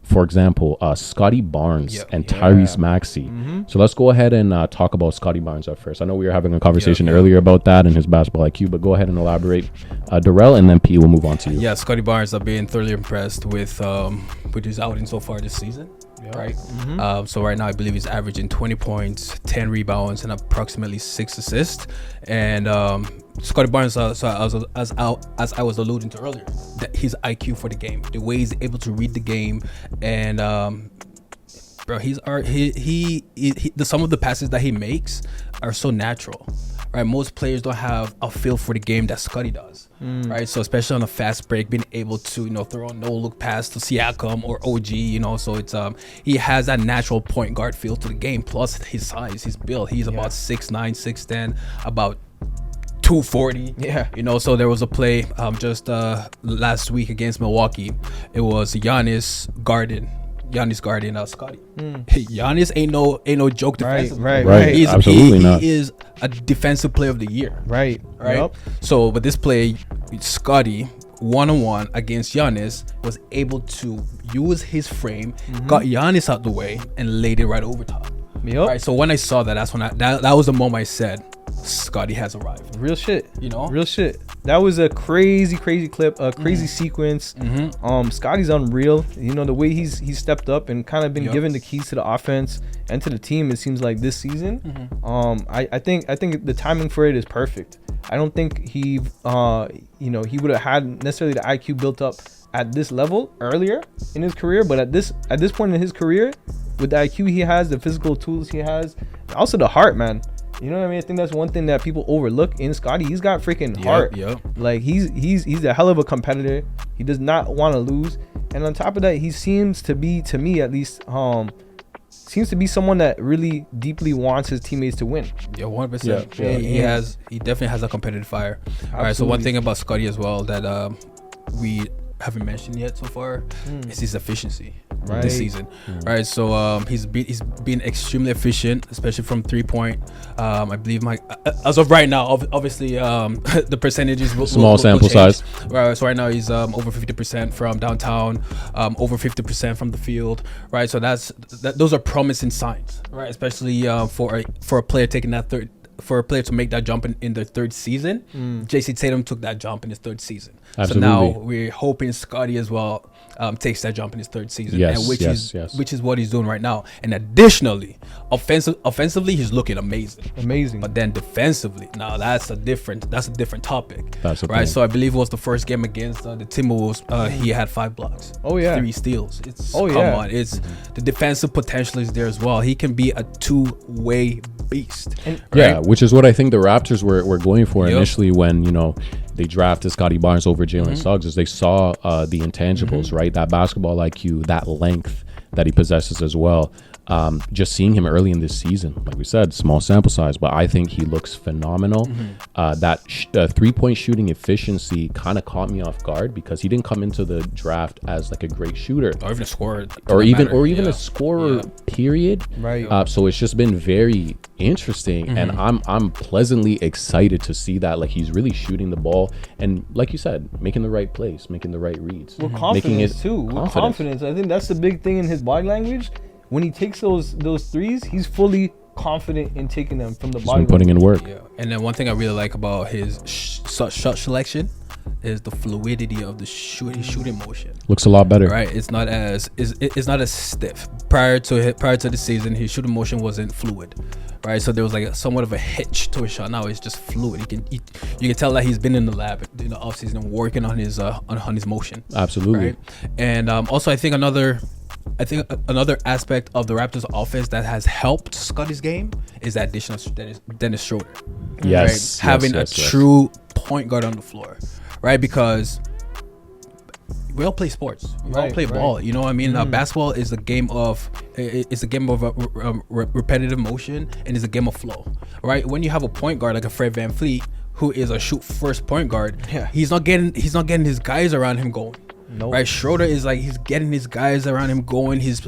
for example, Scottie Barnes and Yeah. Tyrese Maxey. So let's go ahead and talk about Scottie Barnes at first. I know we were having a conversation earlier about that and his basketball IQ, but go ahead and elaborate. Durrell, and then P, we'll move on to you. Yeah, Scottie Barnes, I've been thoroughly impressed with his outing so far this season. Right. So right now, I believe he's averaging 20 points, 10 rebounds, and approximately 6 assists. And Scottie Barnes, as I was alluding to earlier, that his IQ for the game, the way he's able to read the game, and bro, some of the passes that he makes are so natural. Right, most players don't have a feel for the game that Scottie does. Right, so especially on a fast break, being able to throw a no look pass to Siakam or OG, so it's he has that natural point guard feel to the game. Plus his size, his build. He's about 6'9", 6'10", about 240. So there was a play just last week against Milwaukee. It was Giannis guarding Scottie. Giannis ain't no joke defensively. Right. He is a defensive player of the year. Right. Yep. So, but this play, Scottie one-on-one against Giannis was able to use his frame, got Giannis out the way, and laid it right over top. Yep. Right. So when I saw that, that's when that was the moment I said, Scottie has arrived. Real shit. Real shit. That was a crazy clip, a crazy sequence. Scottie's unreal. The way he's stepped up and kind of been given the keys to the offense and to the team. It seems like this season. I think the timing for it is perfect. I don't think he would have had necessarily the IQ built up at this level earlier in his career, but at this point in his career, with the IQ he has, the physical tools he has, also the heart, man. You know what I mean? I think that's one thing that people overlook in Scottie. He's got freaking heart. Like he's a hell of a competitor. He does not want to lose. And on top of that, he seems to be, to me at least, seems to be someone that really deeply wants his teammates to win. 100%. He definitely has a competitive fire. Absolutely. All right. So one thing about Scottie as well that we haven't mentioned yet so far is his efficiency this season. Right, so he's been extremely efficient, especially from 3-point. I believe as of right now, obviously the percentages small sample size. Right, so right now he's over 50% from downtown, over 50% from the field. Right, so those are promising signs. Right, especially for a player taking that for a player to make that jump in their third season. JC Tatum took that jump in his third season. Absolutely. So now we're hoping Scottie as well takes that jump in his third season, which is what he's doing right now. And additionally, offensively, he's looking amazing. But then defensively, now that's a different topic. That's right. So I believe it was the first game against the Timberwolves. He had 5 blocks. 3 steals. Come on, it's the defensive potential is there as well. He can be a two-way beast. Which is what I think the Raptors were going for initially when they drafted Scottie Barnes over Jalen Suggs, as they saw the intangibles, right? That basketball IQ, that length that he possesses as well. Just seeing him early in this season, like we said, small sample size, but I think he looks phenomenal. That 3-point shooting efficiency kind of caught me off guard because he didn't come into the draft as like a great shooter or even a scorer, a scorer. Period. Right. So it's just been very interesting, and I'm pleasantly excited to see that. Like, he's really shooting the ball, and like you said, making the right plays, making the right reads, with confidence too. With confidence, I think that's the big thing in his body language. When he takes those threes, he's fully confident in taking them from the body. Putting in work. And then one thing I really like about his shot selection is the fluidity of the shooting motion. Looks a lot better. Right, it's not as stiff. Prior to the season, his shooting motion wasn't fluid. Right, so there was like somewhat of a hitch to his shot. Now it's just fluid. You can tell that he's been in the lab in the offseason working on his motion. Absolutely. Right? And also I think another aspect of the Raptors offense that has helped Scottie's game is the addition of Dennis Schroeder. Yes. Right? Having a true point guard on the floor. Right? Because we all play sports. We all play ball. You know what I mean? Basketball is a game of repetitive motion, and it's a game of flow. Right? When you have a point guard like a Fred VanVleet, who is a shoot first point guard, he's not getting his guys around him going. Nope. Right, Schroeder is like he's getting his guys around him going. His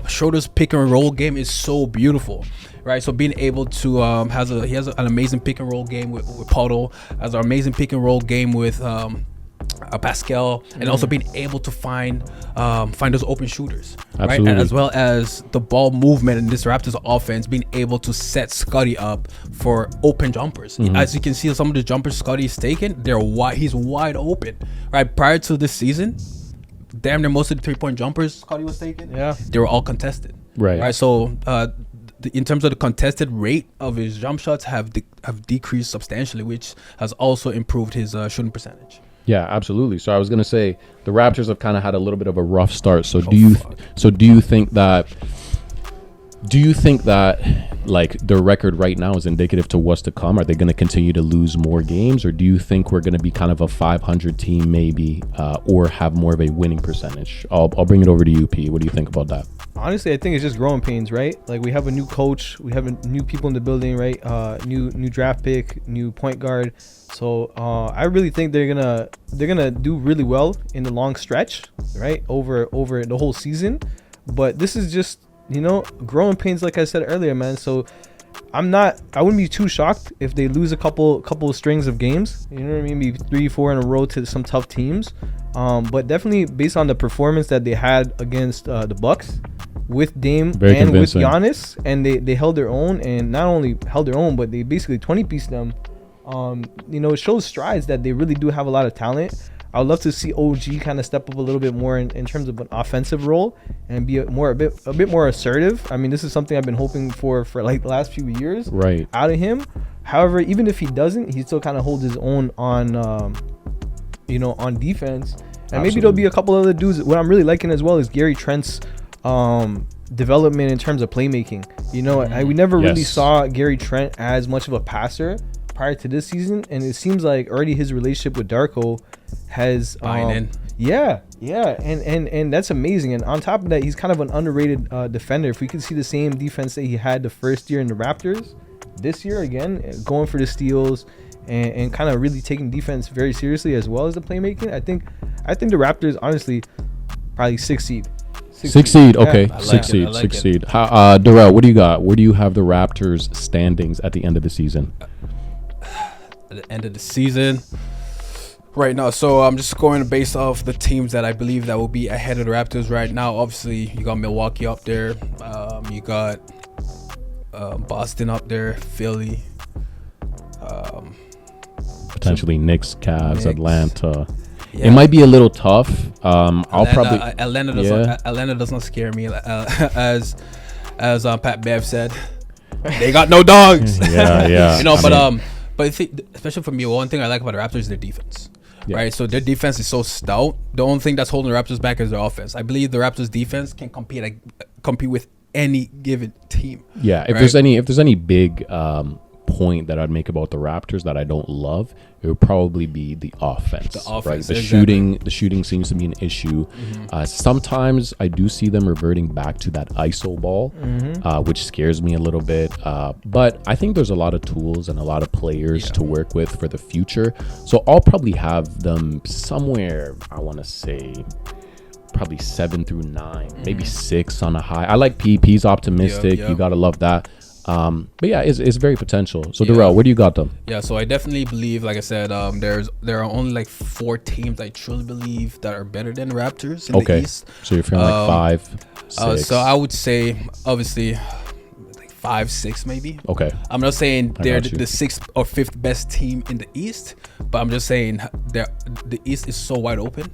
Schroeder's pick and roll game is so beautiful, right? So being able to he has an amazing pick and roll game with Poto, has an amazing pick and roll game with Pascal, and also being able to find those open shooters, Absolutely. right? And as well as the ball movement in this Raptors offense, being able to set Scottie up for open jumpers. As you can see, some of the jumpers Scottie's taken, they're wide. He's wide open, right? Prior to this season, damn near most of the 3-point jumpers Scottie was taking, they were all contested, right? So in terms of the contested rate of his jump shots have decreased substantially, which has also improved his shooting percentage. Yeah, absolutely. So I was gonna say the Raptors have kind of had a little bit of a rough start. So do you think that like their record right now is indicative to what's to come? Are they going to continue to lose more games, or do you think we're going to be kind of a 500 team maybe, or have more of a winning percentage? I'll bring it over to you, P. What do you think about that? Honestly, I think it's just growing pains, right? Like, we have a new coach, we have new people in the building, right? New draft pick, new point guard. So I really think they're gonna do really well in the long stretch, right? Over the whole season. But this is just, growing pains, like I said earlier, man. So I wouldn't be too shocked if they lose a couple of strings of games. You know what I mean? Maybe 3-4 in a row to some tough teams. But definitely based on the performance that they had against the Bucks with Dame Very and convincing. with Giannis, and they held their own, and not only held their own, but they basically 20-pieced them. It shows strides that they really do have a lot of talent. I would love to see OG kind of step up a little bit more in terms of an offensive role and be a bit more assertive. I mean, this is something I've been hoping for like the last few years, right, out of him. However, even if he doesn't, he still kind of holds his own on defense. And maybe there'll be a couple other dudes. What I'm really liking as well is Gary Trent's development in terms of playmaking. We never really saw Gary Trent as much of a passer prior to this season, and it seems like already his relationship with Darko has buying in. And that's amazing. And on top of that, he's kind of an underrated defender. If we could see the same defense that he had the first year in the Raptors, this year again, going for the steals and kind of really taking defense very seriously as well as the playmaking, I think the Raptors honestly probably 6 seed. Six seed, okay. I like Six it. seed. Durrell, what do you got? Where do you have the Raptors standings at the end of the season? At the end of the season right now, so I'm just going based off the teams that I believe that will be ahead of the Raptors right now. Obviously, you got Milwaukee up there, you got Boston up there, Philly, potentially Knicks, Cavs, Atlanta. It might be a little tough. Atlanta does not scare me, as Pat Bev said. They got no dogs. But I think, especially for me, one thing I like about the Raptors is their defense. Right, so their defense is so stout. The only thing that's holding the Raptors back is their offense. I believe the Raptors defense can compete with any given team. Yeah, if there's any big point that I'd make about the Raptors that I don't love, it would probably be the offense. Right? The shooting seems to be an issue. Sometimes I do see them reverting back to that ISO ball, which scares me a little bit. But I think there's a lot of tools and a lot of players to work with for the future. So I'll probably have them somewhere, I want to say, probably 7 through 9, maybe 6 on a high. I like P's optimistic. You gotta love that. But yeah, it's very potential. So Durrell, where do you got them? Yeah, so I definitely believe, like I said, there are only like 4 teams I truly believe that are better than the Raptors in the East. So you're feeling like 5, 6. So I would say obviously like 5, 6 maybe. Okay. I'm not saying they're the 6th or 5th best team in the East, but I'm just saying the East is so wide open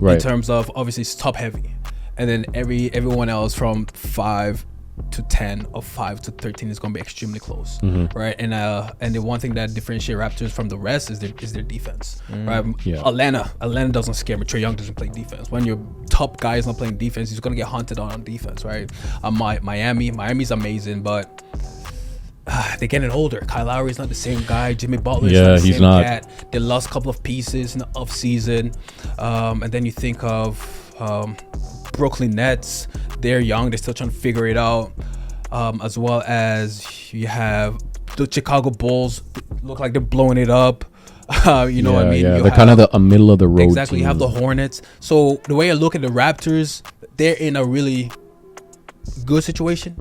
in terms of obviously it's top heavy, and then everyone else from 5 to 10 or 5 to 13 is going to be extremely close, right? And the one thing that differentiates Raptors from the rest is their defense, right? Atlanta doesn't scare me. Trae Young doesn't play defense. When your top guy is not playing defense, he's going to get hunted on defense, right? Miami's amazing, but they're getting older. Kyle Lowry's not the same guy. Jimmy Butler's not the same cat. They lost a couple of pieces in the offseason, and then you think of Brooklyn Nets. They're young, they're still trying to figure it out, as well as you have the Chicago Bulls, look like they're blowing it up. What I mean? They're kind of a middle of the road exactly team. You have the Hornets. So the way I look at the Raptors, they're in a really good situation.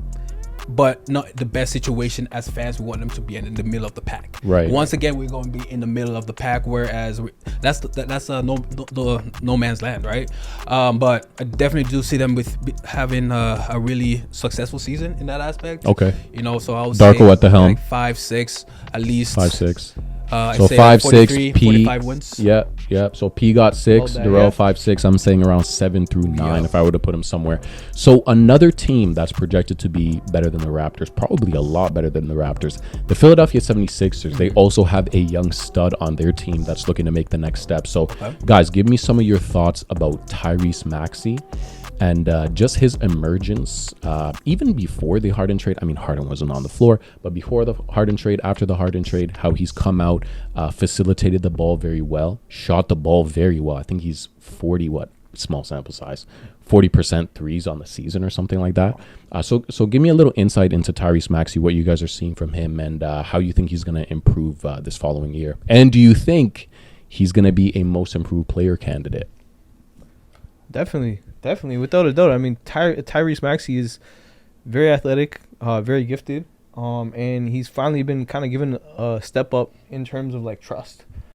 but not the best situation as fans. We want them to be in the middle of the pack. Right. Once again, we're going to be in the middle of the pack, whereas that's no man's land, right? But I definitely do see them with having a really successful season in that aspect. Okay. You know, so I would Darko say at the helm. like 5-6 at least. 5-6. So I'd say 5-6 P. 45 wins. Yep. So P got 6. Well, Durrell yeah. 5-6. I'm saying around 7 through 9 Yeah. if I were to put him somewhere. So another team that's projected to be better than the Raptors, probably a lot better than the Raptors, the Philadelphia 76ers. They also have a young stud on their team that's looking to make the next step. So guys, give me some of your thoughts about Tyrese Maxey and just his emergence, even before the Harden trade. I mean, Harden wasn't on the floor, but before the Harden trade, after the Harden trade, how he's come out, facilitated the ball very well, shot the ball very well. I think he's 40, small sample size, 40% threes on the season or something like that. So give me a little insight into Tyrese Maxey, what you guys are seeing from him, and how you think he's going to improve this following year. And do you think he's going to be a most improved player candidate? Definitely, without a doubt. I mean, Tyrese Maxey is very athletic, very gifted, and he's finally been kind of given a step up in terms of like trust.